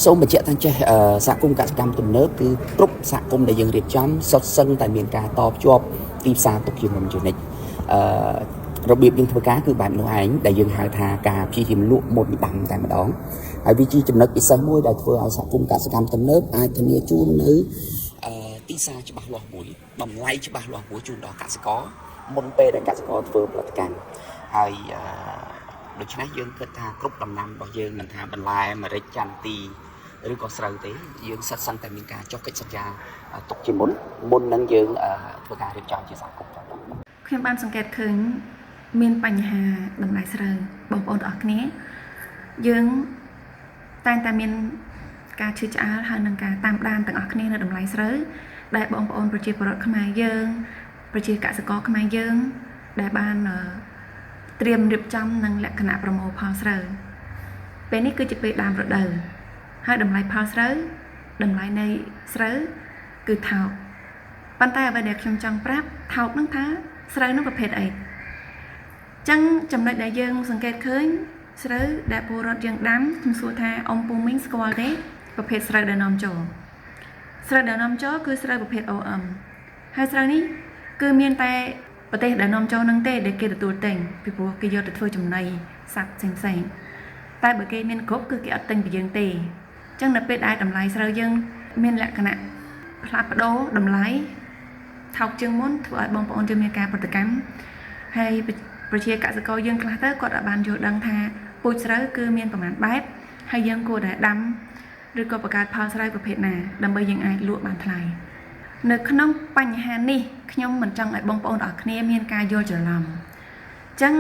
សូមបញ្ជាក់ថាចេះសហគមន៍កសិកម្មទំនើបគឺគ្រប់សហគមន៍ដែលយើងរៀបចំសុទ្ធសឹងតែមានការតភ្ជាប់ទីផ្សារទុកជាមុនជានិច្ចរបៀបយើងធ្វើការគឺបែបនោះឯងដែលយើងហៅថាការព្យាយាមលក់មុនដាំតែម្ដងហើយវាជាចំណុចពិសេសមួយដែលធ្វើឲ្យសហគមន៍កសិកម្មទំនើបអាចធានាជូននៅទីផ្សារច្បាស់លាស់មួយតម្លៃច្បាស់លាស់មួយជូនដល់កសិករមុនពេលដែលកសិករធ្វើផលិតកម្មហើយដូច្នេះយើងគិតថាគ្រប់ដំណាំរបស់យើងមិនថាបន្លែម្រេចចន្ទទីឬក៏ស្រូវទេយើងសិតសឹងតែមានការចុះកិច្ចសន្យាទុកជាមុននឹងយើងធ្វើការរៀបចំជាសហគមន៍ខ្ញុំបានសង្កេតឃើញមានបញ្ហាតម្លៃស្រូវបងប្អូនទាំងអស់គ្នាយើងតែងតែមានការឈឺឆ្អាលហើយនឹងការតាមដានទាំងអស់គ្នានៅតម្លៃស្រូវដែលបងប្អូនប្រជាពលរដ្ឋខ្មែរយើងប្រជាកសិករខ្មែរយើងដែលបានត្រៀមរៀបចំនឹងលក្ខណៈប្រមូលផលស្រូវពេលនេះគឺជាពេលដើមរដូវហើយតម្លៃផលស្រូវតម្លៃនៃស្រូវគឺថោកប៉ុន្តែអ្វីដែលខ្ញុំចង់ប្រាប់ថោកនឹងថាស្រូវនឹងប្រភេទអីចឹងចំណុចដែលយើងសង្កេតឃើញស្រូវដែលពលរដ្ឋយើងដាំខ្ញុំសួរថាអ៊ំពូមីងស្គាល់ទេប្រភេទស្រូវដែលនាំចូលស្រូវដែលនាំចូលគឺស្រូវប្រភេទ OM ហើយស្រូវនេះគឺមានតែប្រទេសដែលនាំចូលនឹងទេដែលគេទទួលទិញពីព្រោះគេយកទៅធ្វើចំណីសត្វផ្សេងតែបើគេមានគ្រប់គឺគេអត់ទិញពីយើងទេអញ្ចឹងនៅពេលដែលតម្លៃស្រូវយើងមានលក្ខណៈផ្លាស់ប្ដូរតម្លៃថោកជាងមុនធ្វើឲ្យបងប្អូនយើងមានការប្រតិកម្មហើយប្រជាកសិករយើងខ្លះទៅគាត់អាចបានយល់ដឹងថាពូជស្រូវគឺមានប្រមាណបែបហើយយើងគួរតែដាំឬក៏បង្កើតផលស្រូវប្រភេទណាដើម្បីយើងអាចលក់បានថ្លៃនៅក្នុងបញ្ហានេះខ្ញុំមិនចង់ឲ្យបងប្អូនទាំងអស់គ្នាមានការយល់ច្រឡំអញ្ចឹង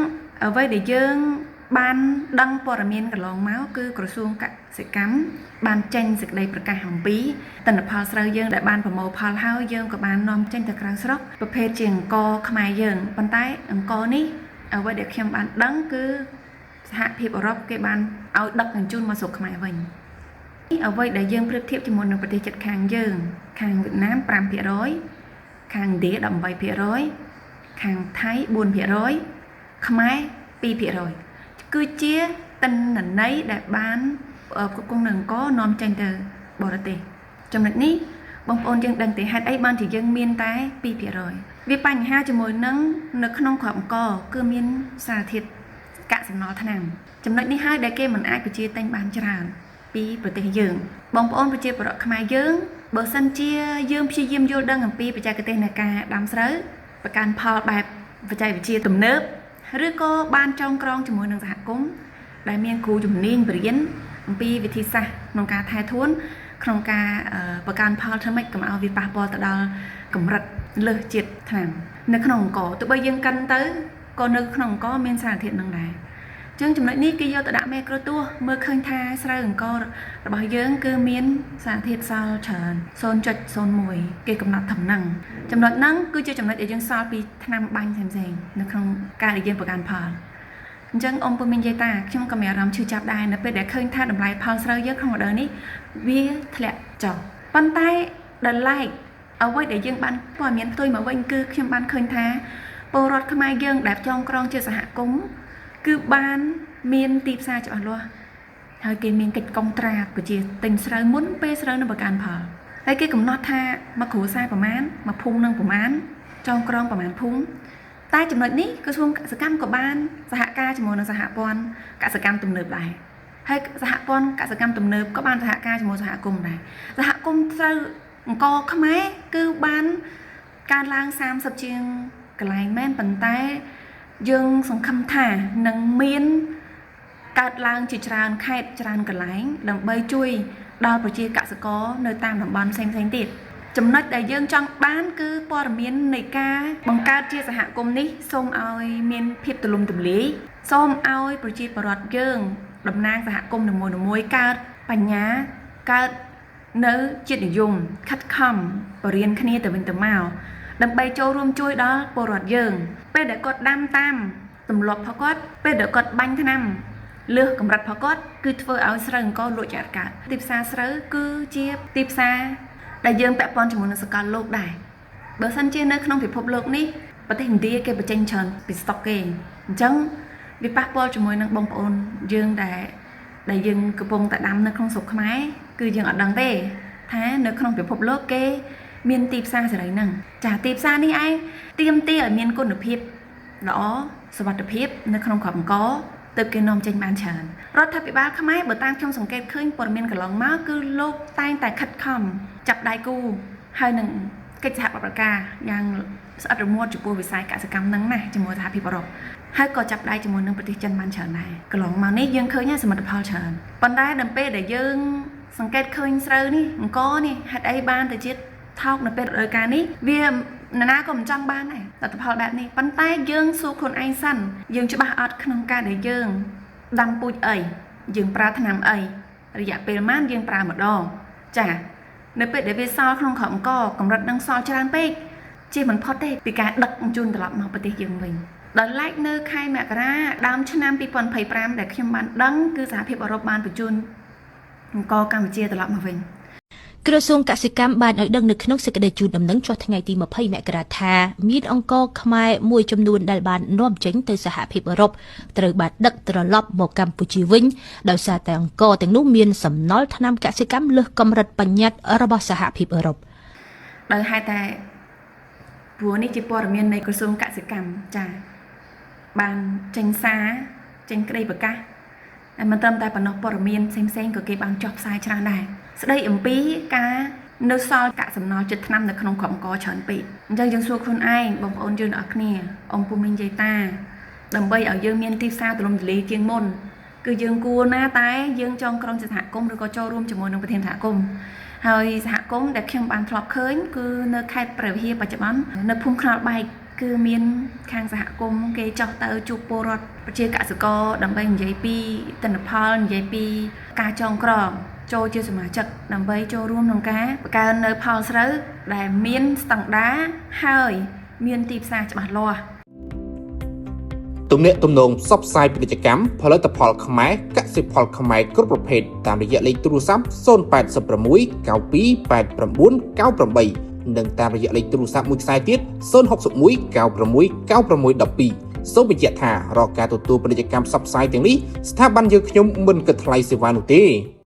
អ្វីដែលយើងបានដឹងព័ត៌មានកន្លងមកគឺក្រសួងកសិកម្មបានចេញសេចក្តីប្រកាសអំពីទិន្នផលស្រូវយើងដែលបានប្រមូលផលហើយយើងក៏បាននាំចេញទៅក្រៅស្រុកប្រភេទជាអង្ករខ្មែរយើងប៉ុន្តែអង្ករនេះអ្វីដែលខ្ញុំបានដឹងគឺសហភាពអឺរ៉ុបគេបានឲ្យដឹកជញ្ជូនមកស្រុកខ្មែរវិញអ្វីដែលយើងប្រៀបធៀបជាមួយនឹងប្រទេសជិតខាងយើងខាងវៀតណាម 5% ខាងឥណ្ឌា 18% ខាងថៃ 4% ខ្មែរ 2% គឺជាទិន្នន័យដែលបានគ្រប់គ្រងនឹងអង្គនាំចេញទៅបរទេសចំណុចនេះបងប្អូនយើងដឹងទេហេតុអីបានជាយើងមានតែ 2% វាបញ្ហាជាមួយនឹងនៅក្នុងគ្រាប់អង្គគឺមានសារធាតុកាកសំណល់ថ្នាំចំណុចនេះហើយដែលគេមិនអាចបញ្ជាទិញបានច្រើនពីប្រទេសយើងបងប្អូនប្រជាពលរដ្ឋខ្មែរយើងបើសិនជាយើងព្យាយាមយល់ដឹងអំពីបច្ចេកទេសនៃការដាំស្រូវប្រកាន់ផលបែបបច្ចេកវិទ្យាទំនើបឬក៏បានចងក្រងជាមួយនឹងសហគមន៍ដែលមានគ្រូជំនាញបរិញ្ញាអំពីវិធីសាស្ត្រក្នុងការថែទាំក្នុងការប្រកាន់ផលធ្វើម៉េចកុំឲ្យវាប៉ះពាល់ទៅដល់កម្រិតលើសជាតិថ្នាំនៅក្នុងអង្គទោះបីយើងកាន់ទៅក៏នៅក្នុងអង្គមានសារធាតុនឹងដែរចឹងចំណុចនេះគេយកទៅដាក់មេក្រូទស្សន៍មើលឃើញថាស្រូវអង្គរបស់យើងគឺមានសារធាតុសល់ច្រើន 0.01 គេកំណត់ត្រឹមហ្នឹងចំណុចហ្នឹងគឺជាចំណុចដែលយើងសល់ពីថ្នាំបាញ់ផ្សេងៗនៅក្នុងការដែលយើងប្រកាន់ផលអញ្ចឹងអ៊ំពុំមាននិយាយថាខ្ញុំក៏មានអារម្មណ៍ឈឺចាប់ដែរនៅពេលដែលឃើញថាតម្លៃផលស្រូវយើងក្នុងរដូវនេះវាធ្លាក់ចុះប៉ុន្តែដល់ឡែកអ្វីដែលយើងបានព័ត៌មានផ្ទុយមកវិញគឺខ្ញុំបានឃើញថាពលរដ្ឋខ្មែរយើងដែលចងក្រងជាសហគមន៍គឺបានមានទីផ្សារច្បាស់លាស់ហើយគេមានកិច្ចកុងត្រាប្រជាទិញស្រូវមុនពេលស្រូវនៅប្រកាន់ផលហើយគេកំណត់ថាមកគ្រួសារប្រមាណមកភូមិនឹងប្រមាណចងក្រងប្រមាណភូមិតែចំណុចនេះក្រសួងកសិកម្មក៏បានសហការជាមួយនឹងសហព័ន្ធកសិកម្មទំនើបដែរហើយសហព័ន្ធកសិកម្មទំនើបក៏បានសហការជាមួយសហគមន៍ដែរសហគមន៍ស្រូវអង្គខ្មែរគឺបានកើនឡើង30ជាងកន្លែងមែនប៉ុន្តែយើងសង្ឃឹមថានឹងមានកើតឡើងជាច្រើនខេត្តច្រើនកន្លែងដើម្បីជួយដល់ប្រជាកសិករនៅតាមតំបន់ផ្សេងៗទៀតចំណុចដែលយើងចង់បានគឺព័ត៌មាននៃការបង្កើតជាសហគមន៍នេះសូមឲ្យមានភាពទូលំទូលាយសូមឲ្យប្រជាពលរដ្ឋយើងតំណាងសហគមន៍នីមួយៗកើតបញ្ញាកើតនៅចិត្តនិយមខិតខំបរៀនគ្នាទៅវិញទៅមកដើម្បីចូលរួមជួយដល់ពលរដ្ឋយើងពេលដែលគាត់ដាំតាមទម្លាប់របស់គាត់ពេលដែលគាត់បាញ់ថ្នាំលើសកម្រិតរបស់គាត់គឺធ្វើឲ្យស្រូវអង្គលក់ចាត់កើតទីផ្សារស្រូវគឺជាទីផ្សារដែលយើងពាក់ព័ន្ធជាមួយនឹងសកលលោកដែរបើសិនជានៅក្នុងពិភពលោកនេះប្រទេសឥណ្ឌាគេបញ្ចេញច្រើនពីស្តុកគេអញ្ចឹងវាប៉ះពាល់ជាមួយនឹងបងប្អូនយើងដែល ដែលយើងកំពុងតែដាំនៅក្នុងស្រុកខ្មែរគឺយើងអត់ដឹងទេថានៅក្នុងពិភពលោកគេមានទីផ្សារសេរីហ្នឹងចាទីផ្សារនេះឯងទាមទារឲ្យមានគុណភាពល្អសុវត្ថិភាពនៅក្នុងគ្រាប់អង្ករទើបគេនាំចេញបានច្រើនរដ្ឋាភិបាលខ្មែរបើតាមខ្ញុំសង្កេតឃើញព័ត៌មានកន្លងមកគឺលោកតែងតែខិតខំចាប់ដៃគូហើយនឹងកិច្ចសហប្រតិការយ៉ាងស្អិតរមួតចំពោះវិស័យកសិកម្មហ្នឹងណាជាមួយសហភាពអឺរ៉ុបហើយក៏ចាប់ដៃជាមួយនឹងប្រទេសចិនបានច្រើនដែរកន្លងមកនេះយើងឃើញសមិទ្ធផលច្រើនប៉ុន្តែដល់ពេលដែលយើងសង្កេតឃើញស្រូវនេះអង្ករនេះហេតុអីបានទៅជាតិថោកនៅពេលរដូវកាលនេះវាណានាក៏មិនចង់បានដែរលទ្ធផលបែបនេះប៉ុន្តែយើងសួរខ្លួនឯងសិនយើងច្បាស់អត់ក្នុងការដែលយើងដាំពូជអីយើងប្រើថ្នាំអីរយៈពេលប៉ុន្មានយើងប្រើម្ដងចានៅពេលដែលវាសល់ក្នុងគ្រាប់អង្ករកម្រិតនឹងសល់ច្រើនពេកជាមិនផុតទេពីការដឹកជញ្ជូនត្រឡប់មកប្រទេសយើងវិញដល់ឡែកនៅខែមករាដើមឆ្នាំ2025ដែលខ្ញុំបានដឹងគឺសហភាពអឺរ៉ុបបានបញ្ជូនអង្ករកម្ពុជាត្រឡប់មកវិញក្រសួងកសិកម្មបានឲ្យដឹងនៅក្នុងសេចក្តីជូនដំណឹងចុះថ្ងៃទី20មករាថាមានអង្ករខ្មែរមួយចំនួនដែលបាននាំចេញទៅសហភាពអឺរ៉ុបត្រូវបានដឹកត្រឡប់មកកម្ពុជាវិញដោយសារតែអង្ករទាំងនោះមានសំណល់ថ្នាំកសិកម្មលើសកម្រិតបញ្ញត្តិរបស់សហភាពអឺរ៉ុបដោយហេតុតែព្រោះនេះជាព័ត៌មាននៃក្រសួងកសិកម្មចាបានចេញសារចេញក្តីប្រកាសហើយមិនត្រឹមតែប៉ុណ្ណោះព័ត៌មានផ្សេងៗក៏គេបានចុះផ្សាយច្រើនដែរស្ដីអំពីការនៅសល់កាកសំណល់ចិត្តថ្នាំនៅក្នុងគ្រាប់អង្ករច្រើនពេកអញ្ចឹងយើងសួរខ្លួនឯងបងប្អូនយើងទាំងអស់គ្នាអង្គពូមីងយាយតាដើម្បីឲ្យយើងមានទីផ្សារទូលំទូលាយជាងមុនគឺយើងគួរណាតែយើងចងក្រងសហគមន៍ឬក៏ចូលរួមជាមួយនឹងប្រធានសហគមន៍ហើយសហគមន៍ដែលខ្ញុំបានធ្លាប់ឃើញគឺនៅខេត្តព្រះវិហារបច្ចុប្បន្ននៅភូមិខ្នល់បែកគឺមានខាងសហគមន៍គេចោះទៅជួបពលរដ្ឋប្រជាកសិករដើម្បីនិយាយពីទិន្នផលនិយាយពីការចងក្រងចូលជាសមាជិកដើម្បីចូលរួមក្នុងការបង្កើននៅផលស្រូវដែលមានស្តង់ដារហើយមានទីផ្សារច្បាស់លាស់ទំនាក់ទំនងផ្សព្វផ្សាយពាណិជ្ជកម្មផលិតផលខ្មែរកសិផលខ្មែរគ្រប់ប្រភេទតាមរយៈលេខទូរស័ព្ទ086 92 89 98និងតាមរយៈលេខទូរស័ព្ទមួយខ្សែទៀត061 96 96 12សូមបញ្ជាក់ថារាល់ការទទួលពាណិជ្ជកម្មផ្សព្វផ្សាយទាំងនេះស្ថាប័នយើងខ្ញុំមិនគិតថ្លៃសេវានោះទេ